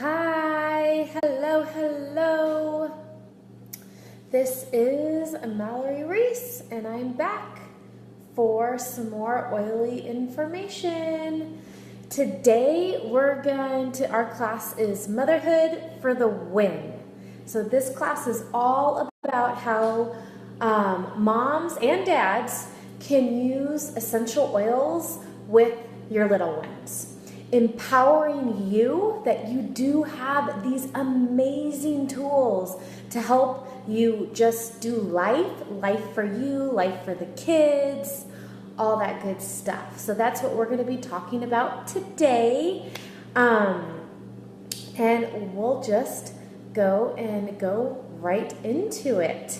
Hi, hello. This is Mallory Reese, and I'm back for some more oily information. Today, our class is Motherhood for the Win. So this class is all about how moms and dads can use essential oils with your little ones. Empowering you that you do have these amazing tools to help you just do life for you, life for the kids, all that good stuff. So that's what we're going to be talking about today. And we'll just go right into it.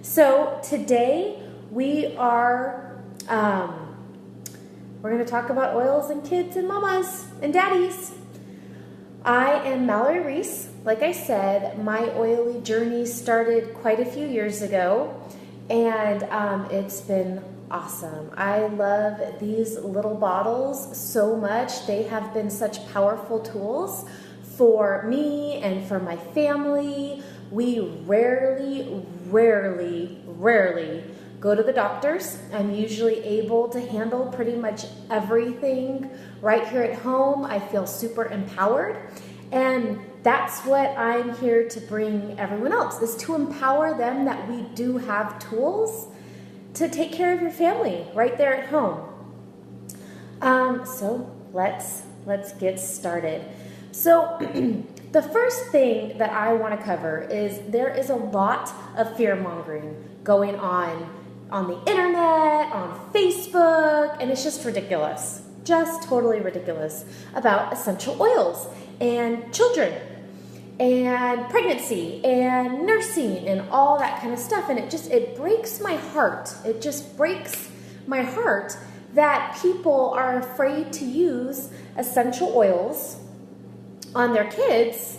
So today we're going to talk about oils and kids and mamas and daddies. I am Mallory Reese. Like I said, my oily journey started quite a few years ago, and it's been awesome. I love these little bottles so much. They have been such powerful tools for me and for my family. We rarely go to the doctors. I'm usually able to handle pretty much everything right here at home. I feel super empowered, and that's what I'm here to bring everyone else, is to empower them that we do have tools to take care of your family right there at home. So let's get started. So the first thing that I want to cover is there is a lot of fear-mongering going on the internet, on Facebook, and it's just ridiculous. Just totally ridiculous about essential oils and children and pregnancy and nursing and all that kind of stuff. And it breaks my heart. It just breaks my heart that people are afraid to use essential oils on their kids,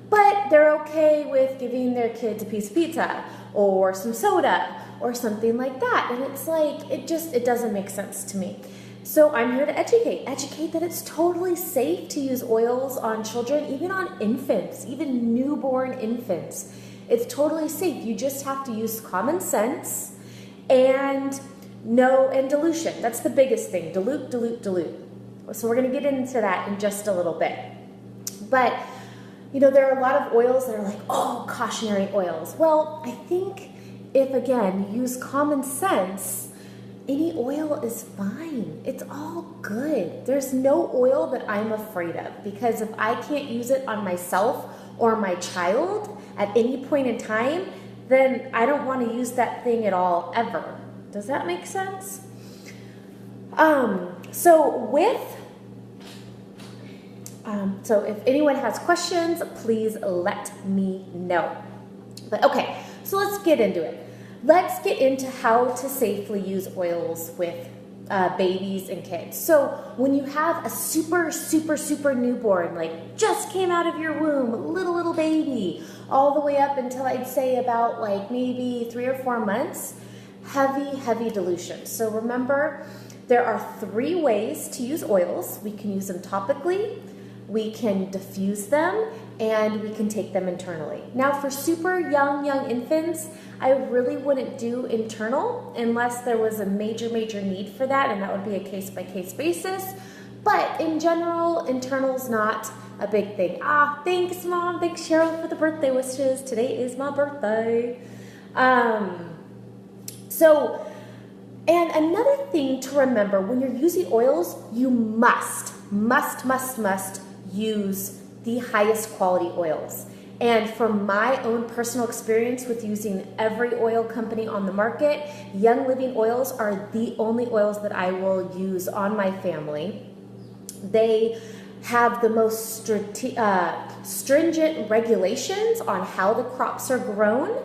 but they're okay with giving their kids a piece of pizza or some soda or something like that. And it's like, it doesn't make sense to me. So I'm here to educate that it's totally safe to use oils on children, even on infants, even newborn infants. It's totally safe. You just have to use common sense and dilution. That's the biggest thing. Dilute. So we're going to get into that in just a little bit. But, there are a lot of oils that are like, cautionary oils. Well, I think if, again, you use common sense, any oil is fine. It's all good. There's no oil that I'm afraid of, because if I can't use it on myself or my child at any point in time, then I don't want to use that thing at all, ever. Does that make sense? So if anyone has questions, please let me know. But okay, so let's get into it. Let's get into how to safely use oils with babies and kids. So when you have a super newborn, like just came out of your womb, little baby, all the way up until I'd say about like maybe 3 or 4 months, heavy dilution. So remember, there are 3 ways to use oils. We can use them topically, we can diffuse them, and we can take them internally. Now for super young infants, I really wouldn't do internal unless there was a major need for that, and that would be a case-by-case basis. But in general, internal's not a big thing. Thanks Mom, thanks Cheryl for the birthday wishes. Today is my birthday. And another thing to remember, when you're using oils, you must use the highest quality oils. And from my own personal experience with using every oil company on the market, Young Living oils are the only oils that I will use on my family. They have the most stringent regulations on how the crops are grown,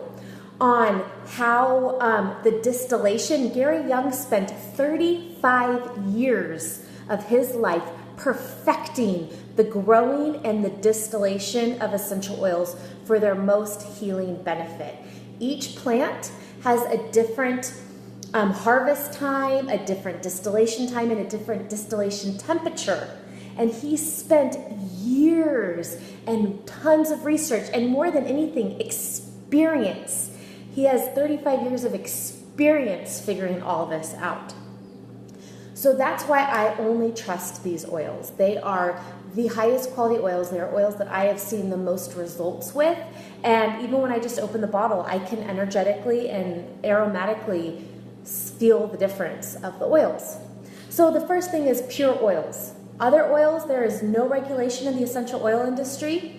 on how the distillation. Gary Young spent 35 years of his life perfecting the growing and the distillation of essential oils for their most healing benefit. Each plant has a different harvest time, a different distillation time, and a different distillation temperature. And he spent years and tons of research and more than anything, experience. He has 35 years of experience figuring all this out. So that's why I only trust these oils. They are the highest quality oils. They are oils that I have seen the most results with. And even when I just open the bottle, I can energetically and aromatically feel the difference of the oils. So the first thing is pure oils. Other oils, there is no regulation in the essential oil industry.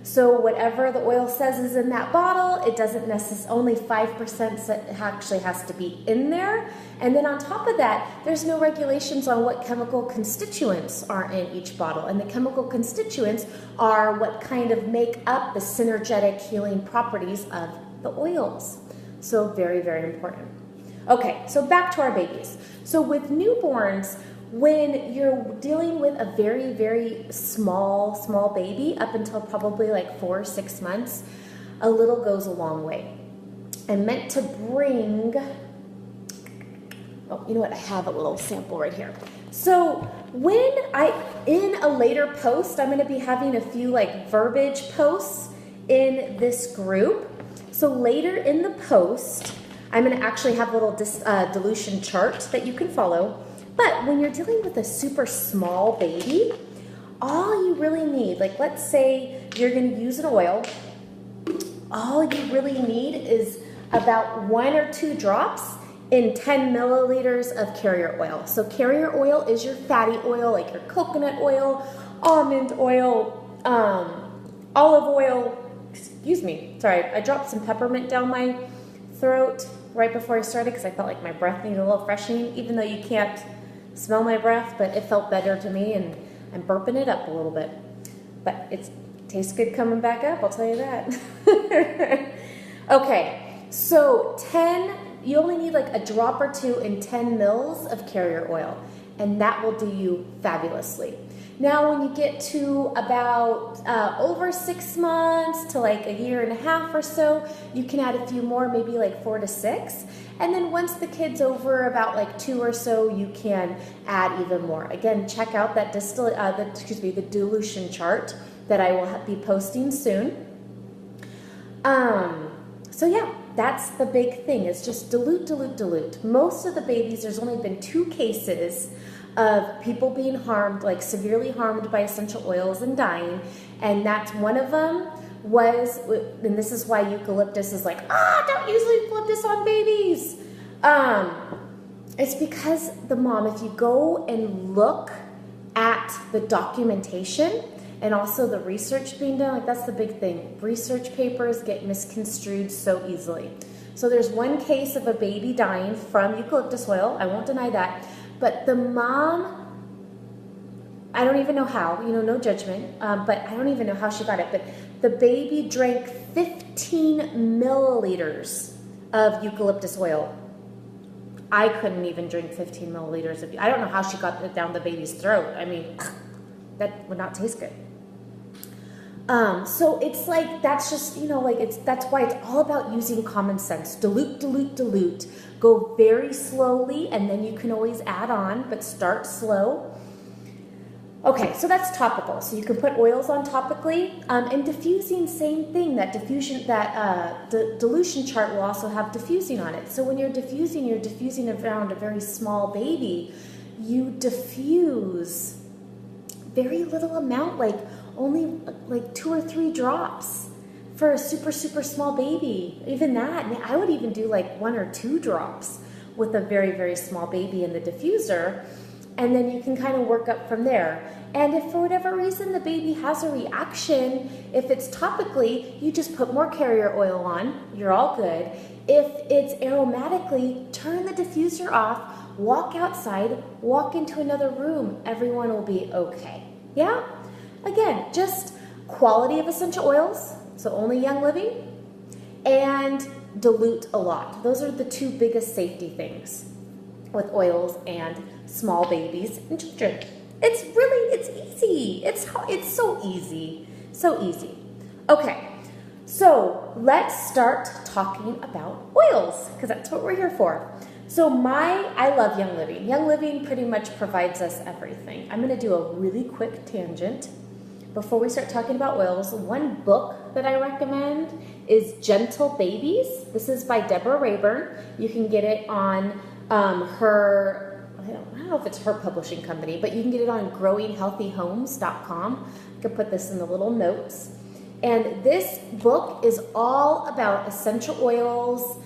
So whatever the oil says is in that bottle, it doesn't necessarily, only 5% actually has to be in there. And then on top of that, there's no regulations on what chemical constituents are in each bottle. And the chemical constituents are what kind of make up the synergetic healing properties of the oils. So very, very important. Okay, so back to our babies. So with newborns, when you're dealing with a very, very small baby, up until probably like 4 or 6 months, a little goes a long way. I meant to bring, oh, you know what? I have a little sample right here. So in a later post, I'm going to be having a few like verbiage posts in this group. So later in the post, I'm going to actually have a little dilution chart that you can follow. But when you're dealing with a super small baby, all you really need, like let's say you're going to use an oil, all you really need is about 1 or 2 drops in 10 milliliters of carrier oil. So carrier oil is your fatty oil, like your coconut oil, almond oil, olive oil, excuse me, sorry, I dropped some peppermint down my throat right before I started because I felt like my breath needed a little freshening, even though you can't smell my breath, but it felt better to me, and I'm burping it up a little bit. But it tastes good coming back up, I'll tell you that. Okay, so you only need like a drop or 2 in 10 mils of carrier oil, and that will do you fabulously. Now, when you get to about over 6 months to like a year and a half or so, you can add a few more, maybe like 4 to 6. And then once the kid's over about like 2 or so, you can add even more. Again, check out that the dilution chart that I will be posting soon. So yeah, that's the big thing. It's just dilute, dilute, dilute. Most of the babies, there's only been 2 cases of people being harmed, like severely harmed by essential oils and dying, and that's one of them was, and this is why eucalyptus is like, don't use eucalyptus on babies. It's because the mom, if you go and look at the documentation and also the research being done, like that's the big thing. Research papers get misconstrued so easily. So there's one case of a baby dying from eucalyptus oil, I won't deny that, but the mom, I don't even know how, no judgment, but I don't even know how she got it, but the baby drank 15 milliliters of eucalyptus oil. I couldn't even drink 15 milliliters of, I don't know how she got it down the baby's throat. I mean, that would not taste good. So it's like, that's just, that's why it's all about using common sense. Dilute, dilute, dilute. Go very slowly, and then you can always add on, but start slow. Okay, so that's topical. So you can put oils on topically. And diffusing, same thing. That dilution chart will also have diffusing on it. So when you're diffusing around a very small baby. You diffuse very little amount, like only like 2 or 3 drops for a super, super small baby. Even that, I would even do like 1 or 2 drops with a very, very small baby in the diffuser. And then you can kind of work up from there. And if for whatever reason the baby has a reaction, if it's topically, you just put more carrier oil on, you're all good. If it's aromatically, turn the diffuser off, walk outside, walk into another room, everyone will be okay. Yeah? Again, just quality of essential oils, so only young living, and dilute a lot. Those are the 2 biggest safety things with oils and small babies and children. It's easy. It's so easy. So easy. Okay, so let's start talking about oils, because that's what we're here for. So I love Young Living. Young Living pretty much provides us everything. I'm going to do a really quick tangent. Before we start talking about oils, one book that I recommend is Gentle Babies. This is by Deborah Rayburn. You can get it on her, I don't know if it's her publishing company, but you can get it on growinghealthyhomes.com. I can put this in the little notes. And this book is all about essential oils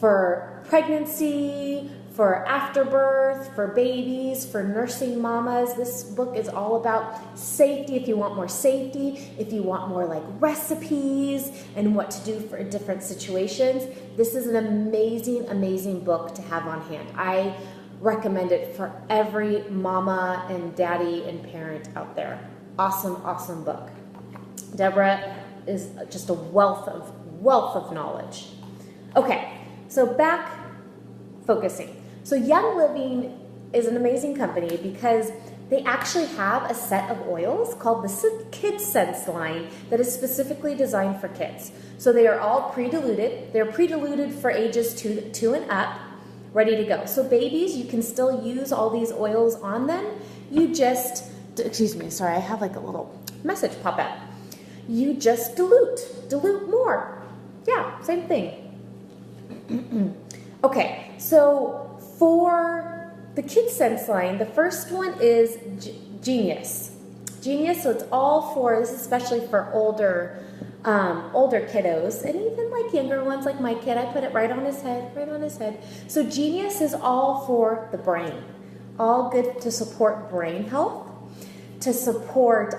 for pregnancy, for afterbirth, for babies, for nursing mamas. This book is all about safety. If you want more safety, if you want more like recipes and what to do for different situations, this is an amazing, amazing book to have on hand. I recommend it for every mama and daddy and parent out there. Awesome, awesome book. Deborah is just a wealth of knowledge. Okay, so back focusing. So Young Living is an amazing company because they actually have a set of oils called the Kids Sense line that is specifically designed for kids. So they are all pre-diluted. They're pre-diluted for ages 2 and up, ready to go. So babies, you can still use all these oils on them. You just, excuse me, sorry, I have like a little message pop up. You just dilute more. Yeah, same thing. Okay, so for the Kids Sense line, the first one is Genius. Genius, so it's all for, this is especially for older kiddos, and even like younger ones like my kid. I put it right on his head. So Genius is all for the brain. All good to support brain health, to support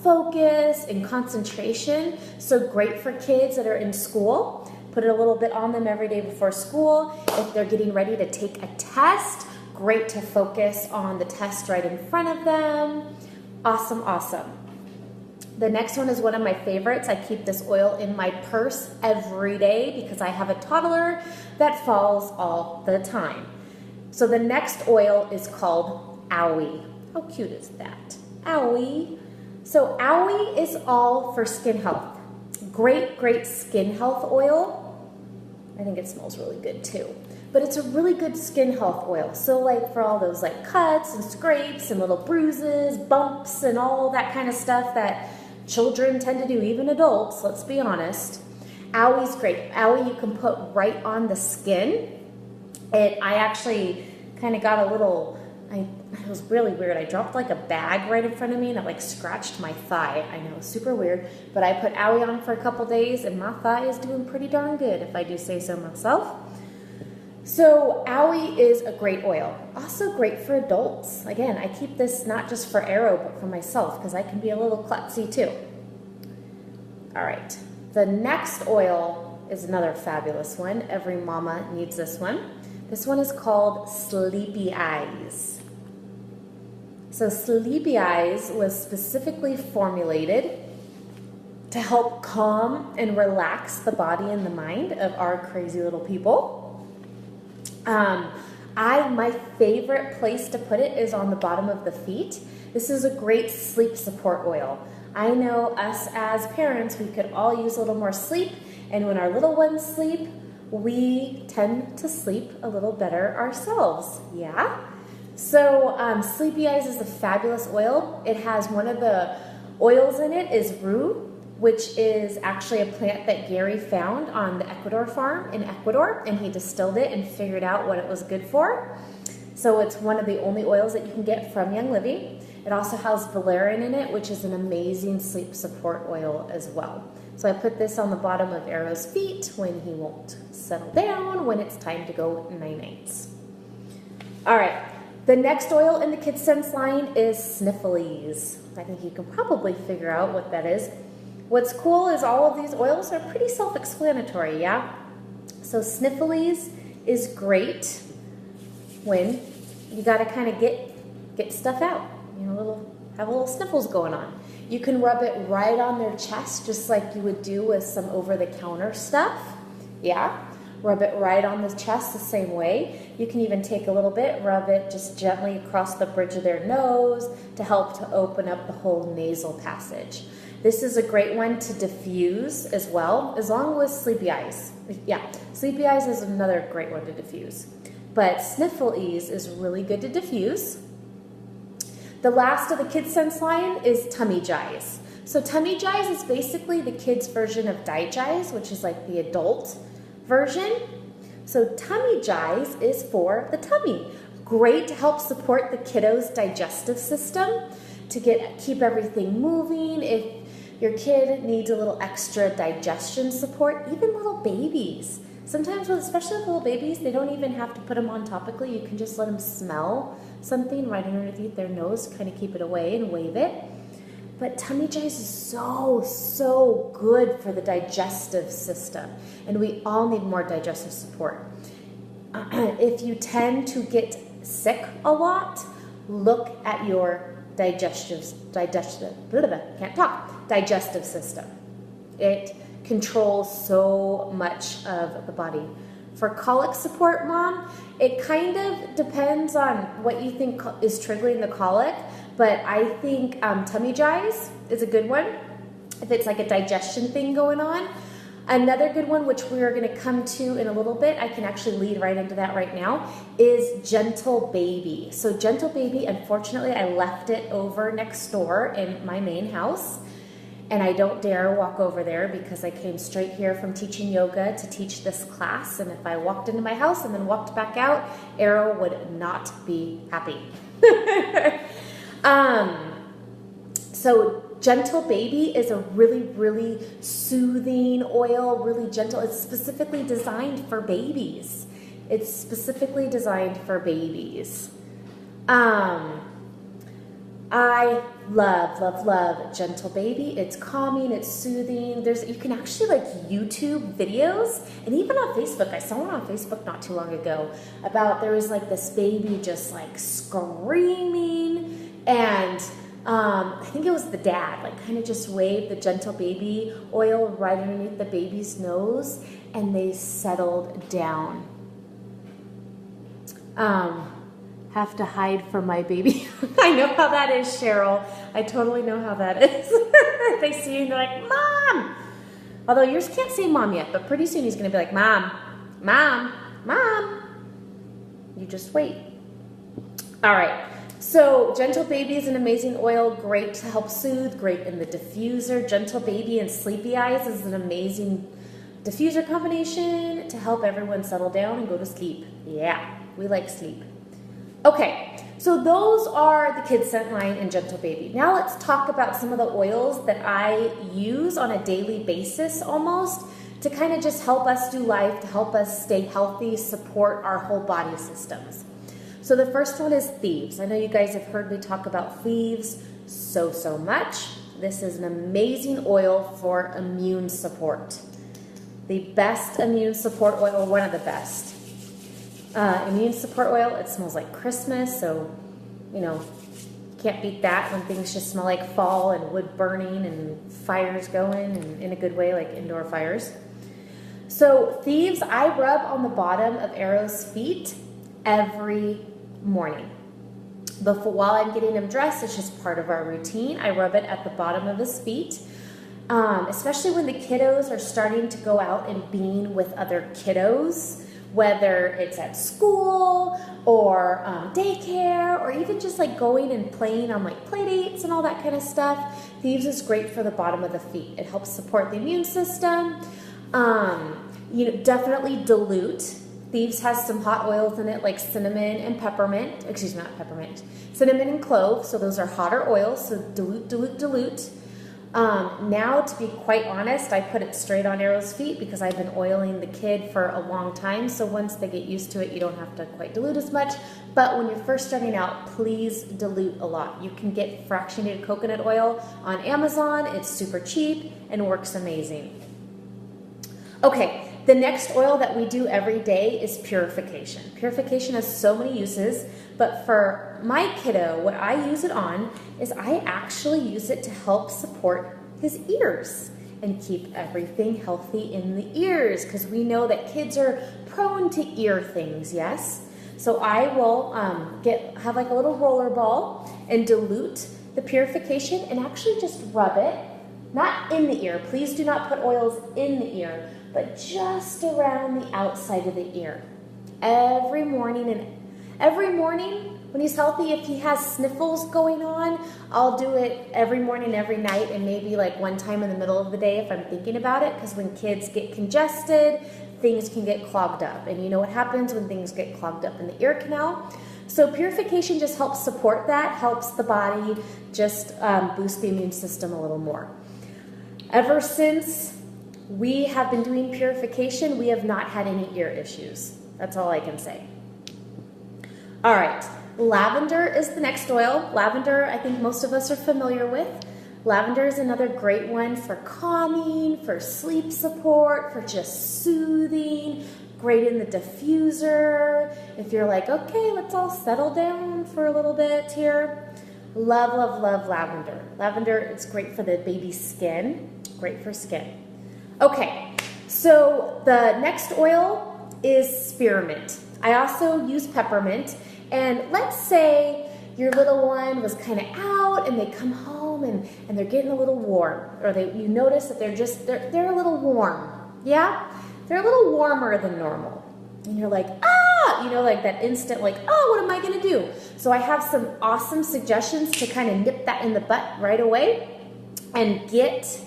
focus and concentration. So great for kids that are in school. Put it a little bit on them every day before school. If they're getting ready to take a test, great to focus on the test right in front of them. Awesome, awesome. The next one is one of my favorites. I keep this oil in my purse every day because I have a toddler that falls all the time. So the next oil is called Owie. How cute is that? Owie. So Owie is all for skin health. Great, great skin health oil. I think it smells really good too. But it's a really good skin health oil. So like for all those like cuts and scrapes and little bruises, bumps and all that kind of stuff that children tend to do, even adults, let's be honest. Owie's great. Owie you can put right on the skin. And I actually kind of got a little, it was really weird. I dropped like a bag right in front of me and it like scratched my thigh. I know, super weird. But I put Owie on for a couple days and my thigh is doing pretty darn good, if I do say so myself. So Owie is a great oil. Also great for adults. Again, I keep this not just for Arrow, but for myself because I can be a little klutzy too. All right. The next oil is another fabulous one. Every mama needs this one. This one is called Sleepy Eyes. So Sleepy Eyes was specifically formulated to help calm and relax the body and the mind of our crazy little people. My favorite place to put it is on the bottom of the feet. This is a great sleep support oil. I know us as parents, we could all use a little more sleep, and when our little ones sleep, we tend to sleep a little better ourselves, yeah? So Sleepy Eyes is a fabulous oil. It has one of the oils in it is rue, which is actually a plant that Gary found on the Ecuador farm in Ecuador, and he distilled it and figured out what it was good for. So it's one of the only oils that you can get from Young Living. It also has valerian in it, which is an amazing sleep support oil as well. So I put this on the bottom of Arrow's feet when he won't settle down, when it's time to go night-nights. All right, the next oil in the Kids Sense line is Sniffles. I think you can probably figure out what that is. What's cool is all of these oils are pretty self-explanatory, yeah? So Sniffles is great when you gotta kind of get stuff out, you know, have a little sniffles going on. You can rub it right on their chest, just like you would do with some over-the-counter stuff, yeah? Rub it right on the chest the same way. You can even take a little bit, rub it just gently across the bridge of their nose to help to open up the whole nasal passage. This is a great one to diffuse as well, as long as Sleepy Eyes. Yeah, Sleepy Eyes is another great one to diffuse. but Sniffle Ease is really good to diffuse. The last of the Kids Sense line is Tummy Jize. So Tummy Jize is basically the kids' version of Digize, which is like the adult version. So Tummy Jize is for the tummy. Great to help support the kiddo's digestive system, to keep everything moving. If your kid needs a little extra digestion support, even little babies. Sometimes, especially with little babies, they don't even have to put them on topically. You can just let them smell something right underneath their nose, kind of keep it away and wave it. But Tummy Jize is so good for the digestive system, and we all need more digestive support. If you tend to get sick a lot, look at your digestive system. It controls so much of the body. For colic support, Mom, it kind of depends on what you think is triggering the colic, but I think Tummy Jize is a good one if it's like a digestion thing going on. Another good one, which we are going to come to in a little bit, I can actually lead right into that right now, is Gentle Baby. So Gentle Baby, unfortunately, I left it over next door in my main house, and I don't dare walk over there because I came straight here from teaching yoga to teach this class, and if I walked into my house and then walked back out, Arrow would not be happy. So Gentle Baby is a really soothing oil, really gentle. It's specifically designed for babies. It's specifically designed for babies. I love Gentle Baby. It's calming, it's soothing. You can actually like YouTube videos, and even on Facebook. I saw one on Facebook not too long ago about there was like this baby just like screaming, and I think it was the dad, like kind of just waved the Gentle Baby oil right underneath the baby's nose, and they settled down. Have to hide from my baby. I know how that is, Cheryl. I totally know how that is. They see you and they're like, Mom! Although yours can't say Mom yet, but pretty soon he's going to be like, Mom, Mom, Mom. You just wait. All right. So Gentle Baby is an amazing oil, great to help soothe, great in the diffuser. Gentle Baby and Sleepy Eyes is an amazing diffuser combination to help everyone settle down and go to sleep. Yeah, we like sleep. Okay, so those are the Kids Scent line and Gentle Baby. Now let's talk about some of the oils that I use on a daily basis almost to kind of just help us do life, to help us stay healthy, support our whole body systems. So the first one is Thieves. I know you guys have heard me talk about Thieves so much. This is an amazing oil for immune support. The best immune support oil, one of the best. Immune support oil, it smells like Christmas, so, you know, can't beat that when things just smell like fall and wood burning and fires going, and in a good way, like indoor fires. So Thieves, I rub on the bottom of Arrow's feet every morning. While I'm getting him dressed, it's just part of our routine. I rub it at the bottom of his feet, especially when the kiddos are starting to go out and being with other kiddos, whether it's at school or daycare, or even just like going and playing on like play dates and all that kind of stuff. Thieves is great for the bottom of the feet. It helps support the immune system. Definitely dilute. Thieves has some hot oils in it like cinnamon and peppermint. Excuse me, not peppermint. Cinnamon and clove. So those are hotter oils. So dilute. Now, to be quite honest, I put it straight on Arrow's feet because I've been oiling the kid for a long time. So once they get used to it, you don't have to quite dilute as much. But when you're first starting out, please dilute a lot. You can get fractionated coconut oil on Amazon. It's super cheap and works amazing. Okay, the next oil that we do every day is purification. Purification has so many uses, but for my kiddo, what I use it on is I actually use it to help support his ears and keep everything healthy in the ears, because we know that kids are prone to ear things, yes? So I will have like a little roller ball and dilute the purification and actually just rub it, not in the ear. Please do not put oils in the ear, but just around the outside of the ear. every morning. And every morning when he's healthy, if he has sniffles going on, I'll do it every morning, every night, and maybe like one time in the middle of the day if I'm thinking about it, because when kids get congested, things can get clogged up. And you know what happens when things get clogged up in the ear canal? So purification just helps support that, helps the body just boost the immune system a little more. Ever since we have been doing purification, we have not had any ear issues. That's all I can say. All right, lavender is the next oil. Lavender, I think most of us are familiar with. Lavender is another great one for calming, for sleep support, for just soothing, great in the diffuser. If you're like, okay, let's all settle down for a little bit here. Love, love, love lavender. Lavender, it's great for the baby's skin, great for skin. Okay, so the next oil is spearmint. I also use peppermint, and let's say your little one was kind of out and they come home and they're getting a little warm, or you notice that they're a little warm, yeah? They're a little warmer than normal. And you're like, like that instant, like, what am I gonna do? So I have some awesome suggestions to kind of nip that in the butt right away and get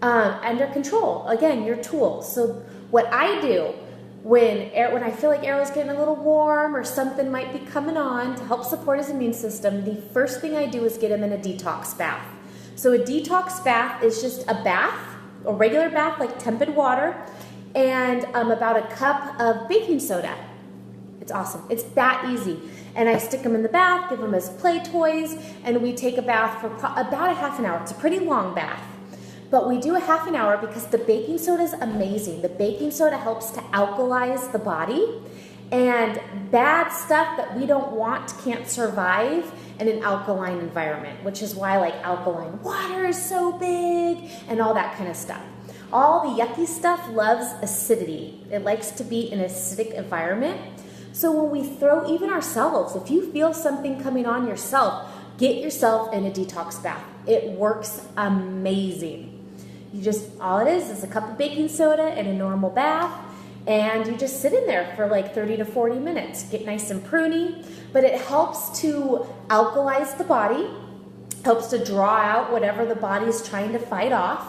under control. Again, your tools. So what I do when I feel like Arrow's getting a little warm or something might be coming on to help support his immune system, the first thing I do is get him in a detox bath. So a detox bath is just a bath, a regular bath, like tepid water, and about a cup of baking soda. It's awesome. It's that easy. And I stick him in the bath, give him his play toys, and we take a bath for about a half an hour. It's a pretty long bath. But we do a half an hour because the baking soda is amazing. The baking soda helps to alkalize the body, and bad stuff that we don't want can't survive in an alkaline environment, which is why like alkaline water is so big and all that kind of stuff. All the yucky stuff loves acidity. It likes to be in an acidic environment. So when we throw, even ourselves, if you feel something coming on yourself, get yourself in a detox bath. It works amazing. All it is a cup of baking soda and a normal bath, and you just sit in there for like 30 to 40 minutes. Get nice and pruny, but it helps to alkalize the body, helps to draw out whatever the body is trying to fight off.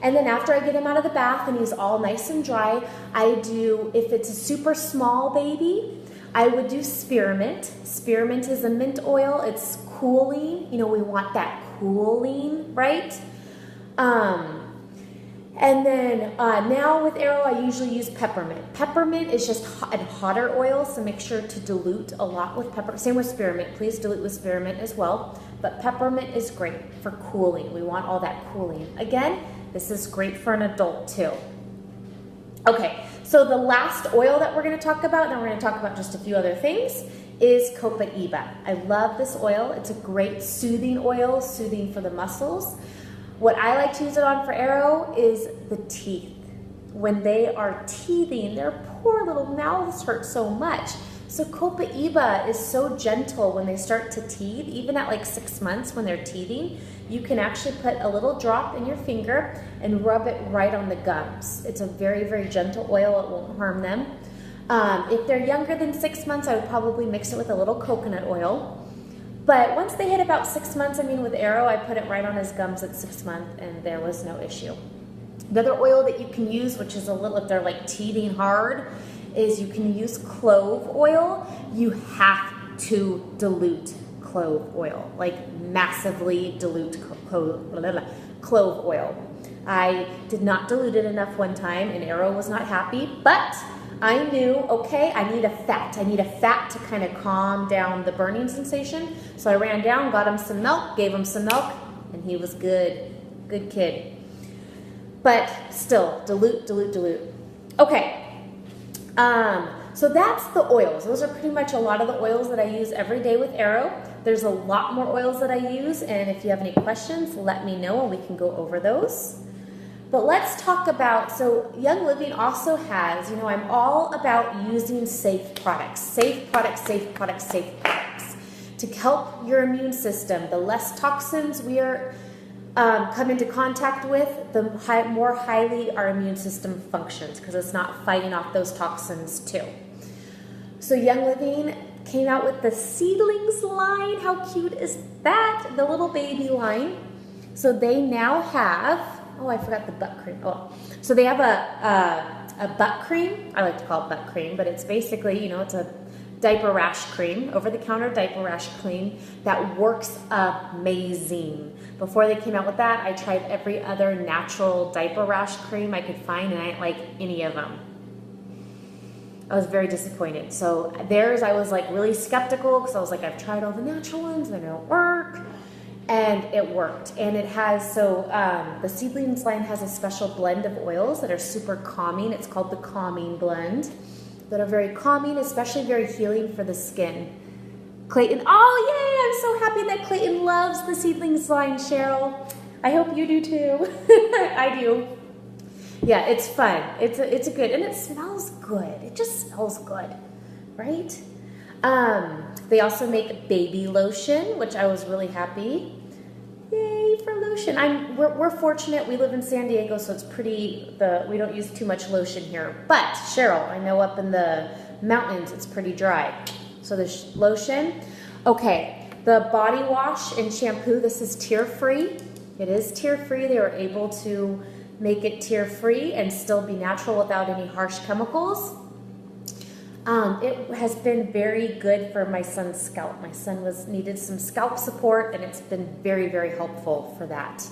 And then after I get him out of the bath and he's all nice and dry, I do, if it's a super small baby, I would do spearmint. Spearmint is a mint oil. It's cooling. You know, we want that cooling, right? And then now with Arrow, I usually use peppermint. Peppermint is just a hotter oil, so make sure to dilute a lot with peppermint. Same with spearmint. Please dilute with spearmint as well. But peppermint is great for cooling. We want all that cooling. Again, this is great for an adult too. Okay, so the last oil that we're going to talk about, and we're going to talk about just a few other things, is Copaiba. I love this oil. It's a great soothing oil, soothing for the muscles. What I like to use it on for Arrow is the teeth. When they are teething, their poor little mouths hurt so much. So Copaiba is so gentle when they start to teeth, even at like 6 months when they're teething. You can actually put a little drop in your finger and rub it right on the gums. It's a very, very gentle oil. It won't harm them. If they're younger than 6 months, I would probably mix it with a little coconut oil. But once they hit about 6 months, with Arrow, I put it right on his gums at 6 months, and there was no issue. Another oil that you can use, which is a little, if they're like teething hard, is you can use clove oil. You have to dilute clove oil, like massively dilute clove oil. I did not dilute it enough one time, and Arrow was not happy, but I knew, okay, I need a fat. I need a fat to kind of calm down the burning sensation. So I ran down, got him some milk, gave him some milk, and he was good. Good kid. But still, dilute, dilute, dilute. Okay. So that's the oils. Those are pretty much a lot of the oils that I use every day with Arrow. There's a lot more oils that I use, and if you have any questions, let me know and we can go over those. But let's talk about, so Young Living also has, I'm all about using safe products. Safe products, safe products, safe products. To help your immune system, the less toxins we are come into contact with, the more highly our immune system functions, because it's not fighting off those toxins too. So Young Living came out with the seedlings line. How cute is that? The little baby line. So they now have, oh, I forgot the butt cream. Oh, so they have a butt cream. I like to call it butt cream, but it's basically, you know, it's a diaper rash cream, over-the-counter diaper rash cream that works amazing. Before they came out with that, I tried every other natural diaper rash cream I could find, and I didn't like any of them. I was very disappointed. So theirs, I was like really skeptical because I was like, I've tried all the natural ones, they don't work. And it worked. And it has, so the seedlings line has a special blend of oils that are super calming. It's called the Calming Blend. That are very calming, especially very healing for the skin. Clayton, oh yay, I'm so happy that Clayton loves the seedlings line, Cheryl. I hope you do too. I do. Yeah, it's fun. It's a good, and it smells good. It just smells good, right? They also make baby lotion, which I was really happy. Yay for lotion. We're fortunate. We live in San Diego, so it's pretty, we don't use too much lotion here. But Cheryl, I know up in the mountains, it's pretty dry. So there's lotion. Okay, the body wash and shampoo, this is tear-free. It is tear-free. They were able to make it tear-free and still be natural without any harsh chemicals. It has been very good for my son's scalp. My son needed some scalp support, and it's been very, very helpful for that.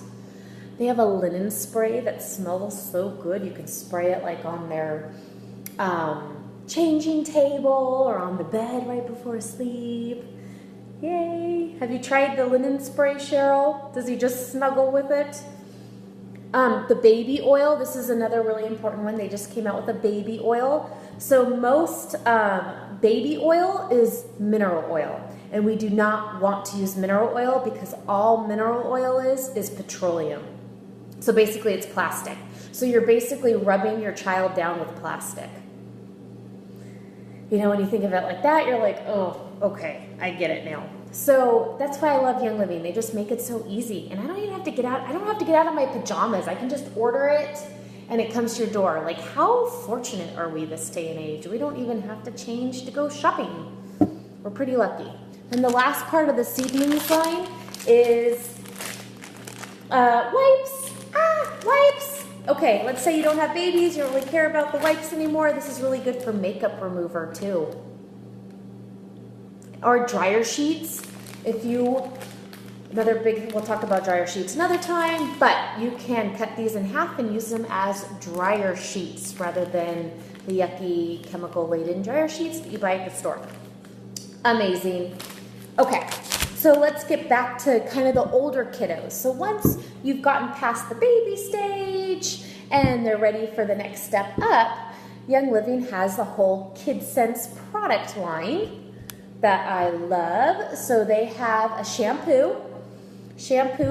They have a linen spray that smells so good. You can spray it like on their changing table or on the bed right before sleep. Yay! Have you tried the linen spray, Cheryl? Does he just snuggle with it? The baby oil, this is another really important one. They just came out with a baby oil. So most baby oil is mineral oil, and we do not want to use mineral oil because all mineral oil is petroleum. So basically it's plastic. So you're basically rubbing your child down with plastic. You know, when you think of it like that, you're like, oh, okay, I get it now. So that's why I love Young Living. They just make it so easy. And I don't even have to get out, I don't have to get out of my pajamas. I can just order it and it comes to your door. Like, how fortunate are we this day and age? We don't even have to change to go shopping. We're pretty lucky. And the last part of the seedlings line is wipes. Wipes. Okay, let's say you don't have babies, you don't really care about the wipes anymore. This is really good for makeup remover too. Or dryer sheets. Another big, we'll talk about dryer sheets another time, but you can cut these in half and use them as dryer sheets rather than the yucky chemical-laden dryer sheets that you buy at the store. Amazing. Okay, so let's get back to kind of the older kiddos. So once you've gotten past the baby stage and they're ready for the next step up, Young Living has the whole KidSense product line that I love. So they have a shampoo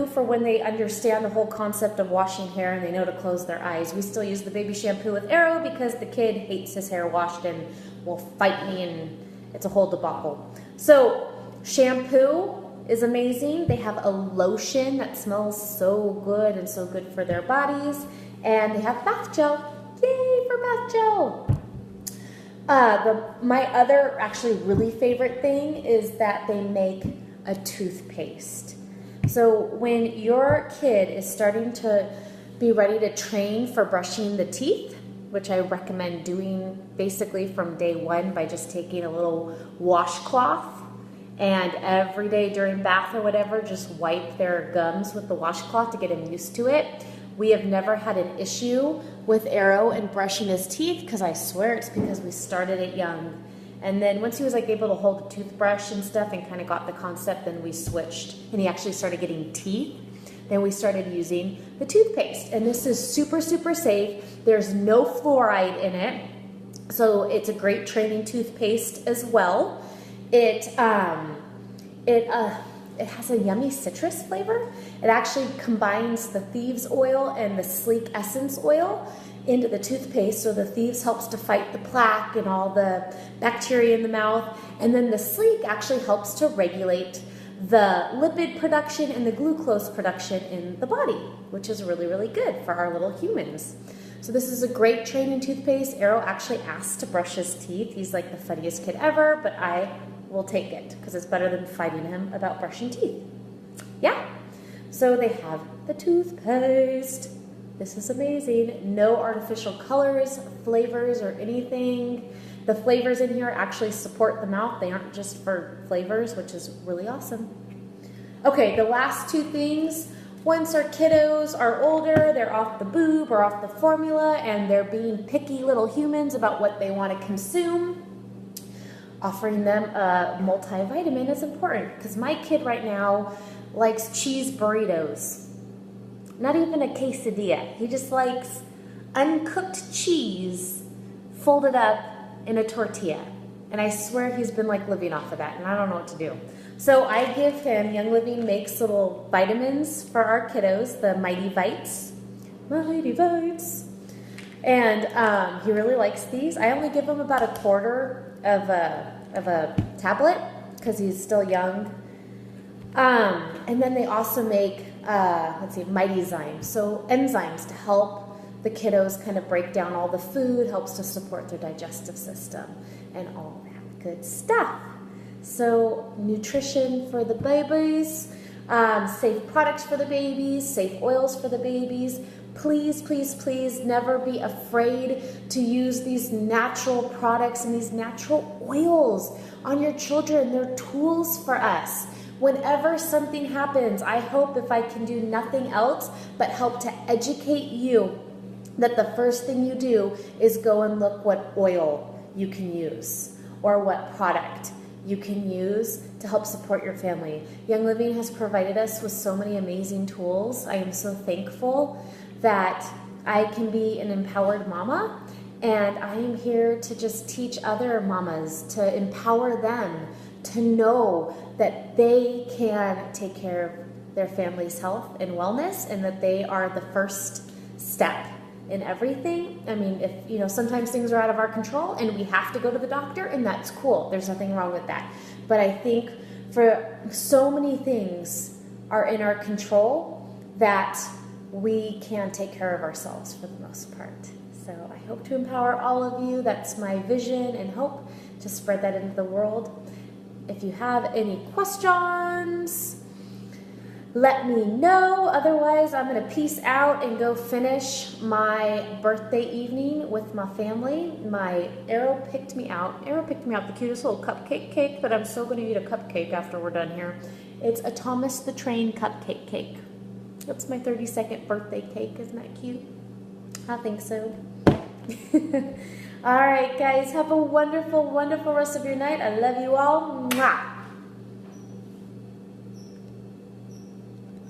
for when they understand the whole concept of washing hair and they know to close their eyes. We still use the baby shampoo with Arrow because the kid hates his hair washed and will fight me, and it's a whole debacle. So shampoo is amazing. They have a lotion that smells so good and so good for their bodies, and they have bath gel. Yay for bath gel. My other actually really favorite thing is that they make a toothpaste. So when your kid is starting to be ready to train for brushing the teeth, which I recommend doing basically from day one by just taking a little washcloth and every day during bath or whatever, just wipe their gums with the washcloth to get them used to it. We have never had an issue with Arrow and brushing his teeth because I swear it's because we started it young. And then once he was like able to hold the toothbrush and stuff and kind of got the concept, then we switched and he actually started getting teeth. Then we started using the toothpaste, and this is super, super safe. There's no fluoride in it, so it's a great training toothpaste as well. It has a yummy citrus flavor. It actually combines the thieves oil and the sleek essence oil into the toothpaste, so the thieves helps to fight the plaque and all the bacteria in the mouth, and then the sleek actually helps to regulate the lipid production and the glucose production in the body, which is really, really good for our little humans. So this is a great training toothpaste. Arrow actually asked to brush his teeth. He's like the funniest kid ever, but I will take it because it's better than fighting him about brushing teeth. Yeah. So they have the toothpaste. This is amazing. No artificial colors, flavors, or anything. The flavors in here actually support the mouth. They aren't just for flavors, which is really awesome. Okay, the last two things. Once our kiddos are older, they're off the boob or off the formula, and they're being picky little humans about what they want to consume, offering them a multivitamin is important, because my kid right now likes cheese burritos. Not even a quesadilla. He just likes uncooked cheese folded up in a tortilla. And I swear he's been like living off of that, and I don't know what to do. So I give him, Young Living makes little vitamins for our kiddos, the Mighty Vites. Mighty Vites. And he really likes these. I only give him about a quarter of a tablet because he's still young. And then they also make, Mighty Zymes. So enzymes to help the kiddos kind of break down all the food, helps to support their digestive system and all that good stuff. So nutrition for the babies, safe products for the babies, safe oils for the babies. Please, please, please never be afraid to use these natural products and these natural oils on your children. They're tools for us. Whenever something happens, I hope, if I can do nothing else but help to educate you, that the first thing you do is go and look what oil you can use or what product you can use to help support your family. Young Living has provided us with so many amazing tools. I am so thankful that I can be an empowered mama, and I am here to just teach other mamas, to empower them to know that they can take care of their family's health and wellness, and that they are the first step in everything. I mean, if sometimes things are out of our control and we have to go to the doctor, and that's cool. There's nothing wrong with that. But I think for so many things are in our control that we can take care of ourselves for the most part. So I hope to empower all of you. That's my vision and hope, to spread that into the world. If you have any questions, let me know. Otherwise, I'm going to peace out and go finish my birthday evening with my family. My Arrow picked me out. Arrow picked me out the cutest little cupcake cake, but I'm still going to eat a cupcake after we're done here. It's a Thomas the Train cupcake cake. That's my 32nd birthday cake. Isn't that cute? I think so. All right, guys. Have a wonderful, wonderful rest of your night. I love you all. Mwah.